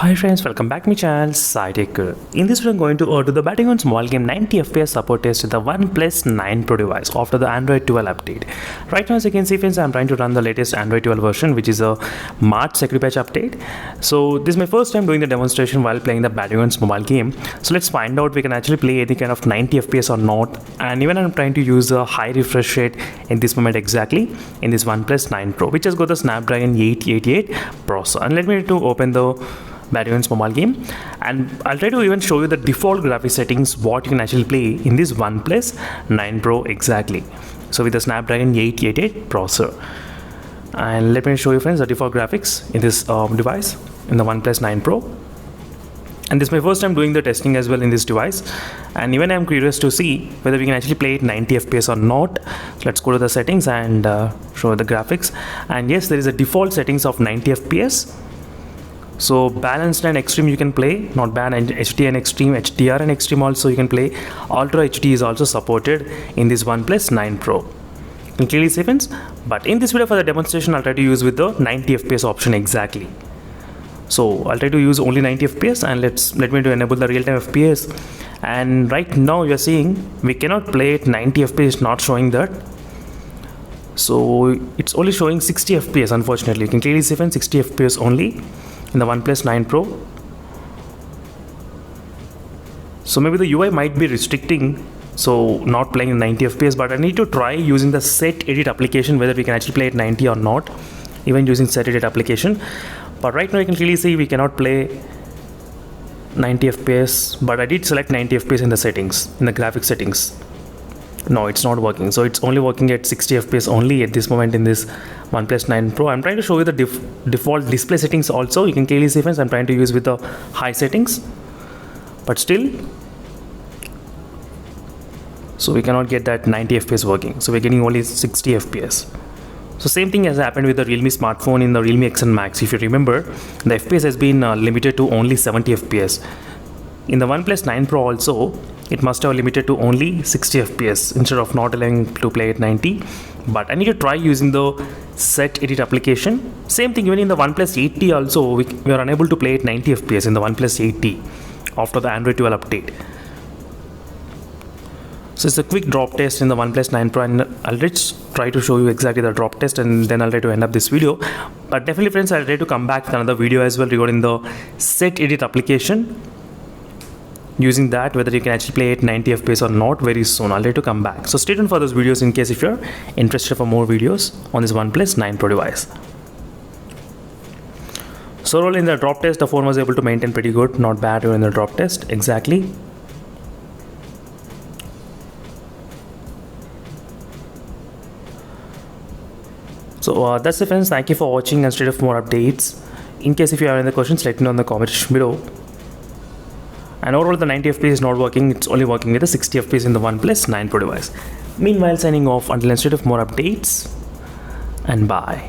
Hi friends, welcome back to my channel SciTech. In this video I'm going to do the batting on small game 90 FPS support test with the OnePlus 9 Pro device after the Android 12 update. Right now as you can see friends, I'm trying to run the latest Android 12 version, which is a March security patch update. So this is my first time doing the demonstration while playing the batting on mobile game. So let's find out we can actually play any kind of 90 FPS or not. And even I'm trying to use a high refresh rate in this moment exactly in this OnePlus 9 Pro, which has got the Snapdragon 888 processor. And let me open the Batman's mobile game, and I'll try to even show you the default graphics settings what you can actually play in this OnePlus 9 Pro exactly. So with the Snapdragon 888 processor, and let me show you friends the default graphics in this device in the OnePlus 9 Pro. And this is my first time doing the testing as well in this device, and even I'm curious to see whether we can actually play it 90 FPS or not. So let's go to the settings and show the graphics. And yes, there is a default settings of 90 FPS. So balanced and extreme you can play, not bad, and HD and extreme, HDR and extreme also you can play. Ultra HD is also supported in this OnePlus 9 Pro. You can clearly see friends, but in this video for the demonstration I'll try to use with the 90 FPS option exactly. So I'll try to use only 90 FPS, and let me enable the real-time FPS. And right now you're seeing we cannot play it 90 FPS, not showing that. So it's only showing 60 FPS unfortunately. You can clearly see friends, 60 FPS only in the OnePlus 9 Pro. So maybe the UI might be restricting, so not playing in 90 FPS, but I need to try using the set edit application whether we can actually play at 90 or not, even using set edit application. But right now you can clearly see we cannot play 90 FPS, but I did select 90 FPS in the settings, in the graphics settings. No, it's not working. So it's only working at 60 FPS only at this moment in this OnePlus 9 Pro. I'm trying to show you the default display settings also. You can clearly see friends, I'm trying to use with the high settings, but still, so we cannot get that 90 FPS working. So we're getting only 60 FPS. So same thing has happened with the Realme smartphone in the Realme X8 Max. If you remember, the FPS has been limited to only 70 FPS. In the OnePlus 9 Pro also, it must have limited to only 60 FPS instead of not allowing to play at 90. But I need to try using the set edit application. Same thing even in the OnePlus 8T also, we are unable to play at 90 FPS in the OnePlus 8T after the Android 12 update. So it's a quick drop test in the OnePlus 9 Pro, and I'll just try to show you exactly the drop test, and then I'll try to end up this video. But definitely friends, I'll try to come back with another video as well regarding the set edit application. Using that, whether you can actually play at 90 FPS or not very soon. I'll try to come back. So stay tuned for those videos in case if you're interested for more videos on this OnePlus 9 Pro device. So overall in the drop test, the phone was able to maintain pretty good, not bad in the drop test exactly. So that's it friends, thank you for watching, and stay tuned for more updates. In case if you have any questions, let me know in the comments below. And overall the 90 FPS is not working, it's only working with the 60 FPS in the OnePlus 9 Pro device. Meanwhile, signing off until instead of more updates, and bye.